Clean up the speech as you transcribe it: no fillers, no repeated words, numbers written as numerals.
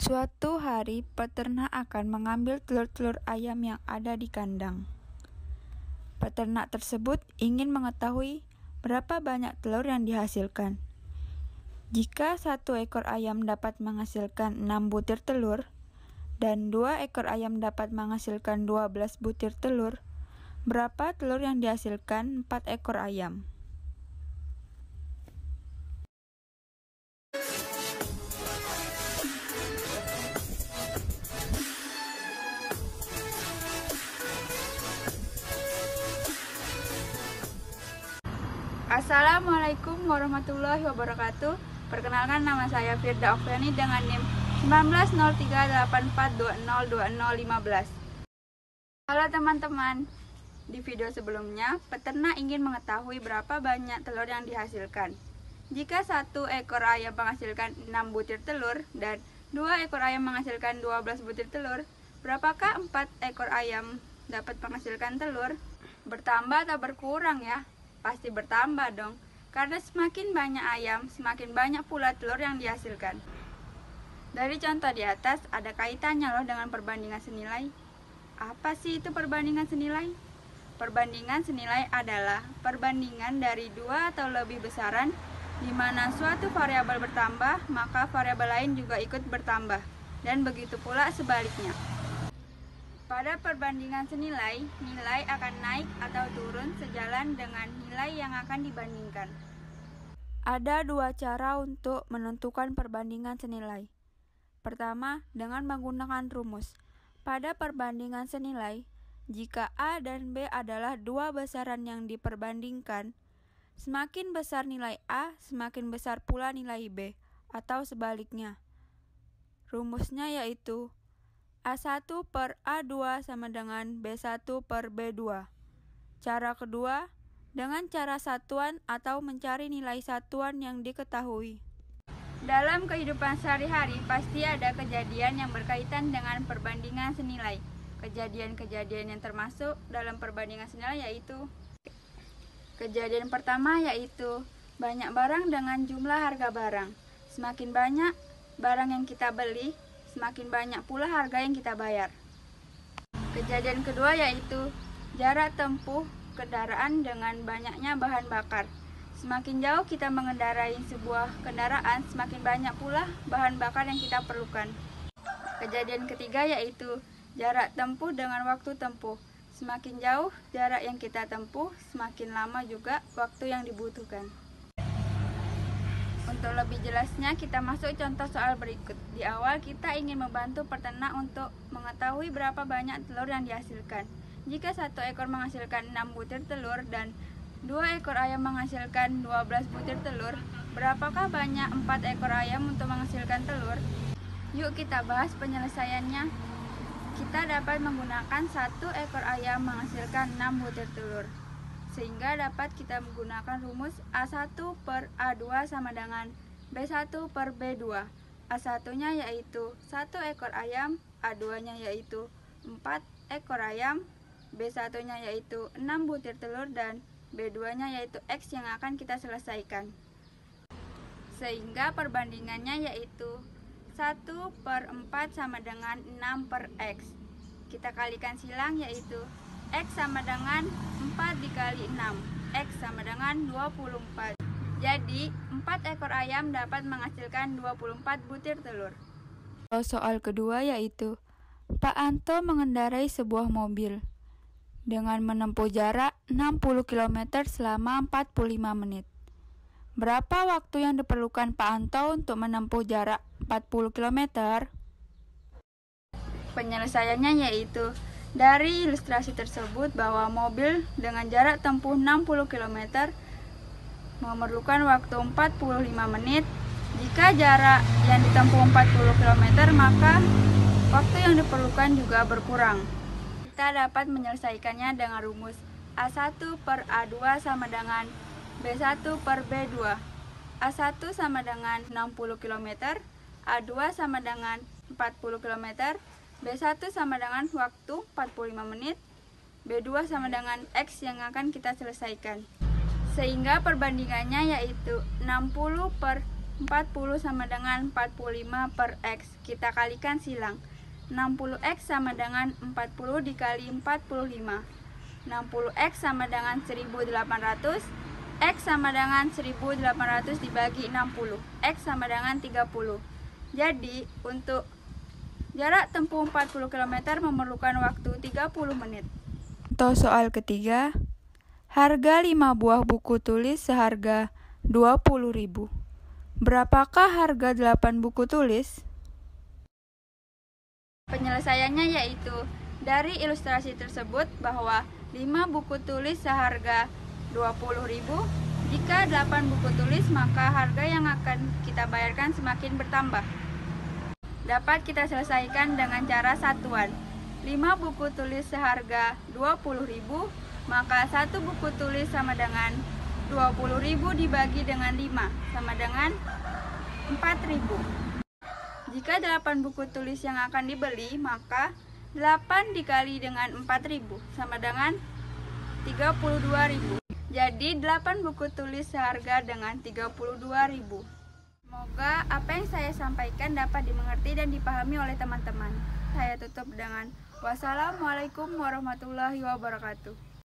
Suatu hari, peternak akan mengambil telur-telur ayam yang ada di kandang. Peternak tersebut ingin mengetahui berapa banyak telur yang dihasilkan. Jika satu ekor ayam dapat menghasilkan 6 butir telur, dan 2 ekor ayam dapat menghasilkan 12 butir telur, berapa telur yang dihasilkan 4 ekor ayam? Assalamualaikum warahmatullahi wabarakatuh. Perkenalkan, nama saya Firda Oktaviani dengan NIM 190384202015. Halo teman-teman, di video sebelumnya peternak ingin mengetahui berapa banyak telur yang dihasilkan. Jika satu ekor ayam menghasilkan 6 butir telur dan 2 ekor ayam menghasilkan 12 butir telur, berapakah 4 ekor ayam dapat menghasilkan telur? Bertambah atau berkurang ya? Pasti bertambah dong, karena semakin banyak ayam, semakin banyak pula telur yang dihasilkan. Dari contoh di atas, ada kaitannya loh dengan perbandingan senilai. Apa sih itu perbandingan senilai? Perbandingan senilai adalah perbandingan dari dua atau lebih besaran, di mana suatu variabel bertambah, maka variabel lain juga ikut bertambah, dan begitu pula sebaliknya. Pada perbandingan senilai, nilai akan naik atau turun sejalan dengan nilai yang akan dibandingkan. Ada dua cara untuk menentukan perbandingan senilai. Pertama, dengan menggunakan rumus. Pada perbandingan senilai, jika A dan B adalah dua besaran yang diperbandingkan, semakin besar nilai A, semakin besar pula nilai B, atau sebaliknya. Rumusnya yaitu A1 per A2 sama dengan B1 per B2. Cara kedua, dengan cara satuan atau mencari nilai satuan yang diketahui. Dalam kehidupan sehari-hari, pasti ada kejadian yang berkaitan dengan perbandingan senilai. Kejadian-kejadian yang termasuk dalam perbandingan senilai yaitu: kejadian pertama yaitu banyak barang dengan jumlah harga barang. Semakin banyak barang yang kita beli, semakin banyak pula harga yang kita bayar. Kejadian kedua yaitu jarak tempuh kendaraan dengan banyaknya bahan bakar. Semakin jauh kita mengendarai sebuah kendaraan, semakin banyak pula bahan bakar yang kita perlukan. Kejadian ketiga yaitu jarak tempuh dengan waktu tempuh. Semakin jauh jarak yang kita tempuh, semakin lama juga waktu yang dibutuhkan. Untuk lebih jelasnya, kita masuk contoh soal berikut. Di awal, kita ingin membantu peternak untuk mengetahui berapa banyak telur yang dihasilkan. Jika satu ekor menghasilkan 6 butir telur dan 2 ekor ayam menghasilkan 12 butir telur, berapakah banyak 4 ekor ayam untuk menghasilkan telur? Yuk kita bahas penyelesaiannya. Kita dapat menggunakan satu ekor ayam menghasilkan 6 butir telur, sehingga dapat kita menggunakan rumus A1 per A2 sama dengan B1 per B2. A1-nya yaitu 1 ekor ayam, A2-nya yaitu 4 ekor ayam, B1-nya yaitu 6 butir telur, dan B2-nya yaitu X yang akan kita selesaikan. Sehingga perbandingannya yaitu 1 per 4 sama dengan 6 per X. Kita kalikan silang yaitu X sama dengan 4 dikali 6, X sama dengan 24. Jadi, 4 ekor ayam dapat menghasilkan 24 butir telur. Soal kedua yaitu, Pak Anto mengendarai sebuah mobil dengan menempuh jarak 60 km selama 45 menit. Berapa waktu yang diperlukan Pak Anto untuk menempuh jarak 40 km? Penyelesaiannya yaitu, dari ilustrasi tersebut bahwa mobil dengan jarak tempuh 60 km memerlukan waktu 45 menit. Jika jarak yang ditempuh 40 km, maka waktu yang diperlukan juga berkurang. Kita dapat menyelesaikannya dengan rumus A1 per A2 sama dengan B1 per B2. A1 sama dengan 60 km, A2 sama dengan 40 km, B1 sama dengan waktu 45 menit, B2 sama dengan X yang akan kita selesaikan. Sehingga perbandingannya yaitu 60 per 40 sama dengan 45 per X. Kita kalikan silang. 60X sama dengan 40 dikali 45. 60X sama dengan 1800. X sama dengan 1800 dibagi 60. X sama dengan 30. Jadi, untuk jarak tempuh 40 km memerlukan waktu 30 menit. Untuk soal ketiga, harga 5 buah buku tulis seharga 20.000. Berapakah harga 8 buku tulis? Penyelesaiannya yaitu, dari ilustrasi tersebut bahwa 5 buku tulis seharga 20.000, jika 8 buku tulis maka harga yang akan kita bayarkan semakin bertambah. Dapat kita selesaikan dengan cara satuan. 5 buku tulis seharga 20.000, maka 1 buku tulis sama dengan 20.000 dibagi dengan 5, sama dengan 4.000. Jika 8 buku tulis yang akan dibeli, maka 8 dikali dengan 4.000, sama dengan 32.000. Jadi 8 buku tulis seharga dengan 32.000. Semoga apa yang saya sampaikan dapat dimengerti dan dipahami oleh teman-teman. Saya tutup dengan wassalamualaikum warahmatullahi wabarakatuh.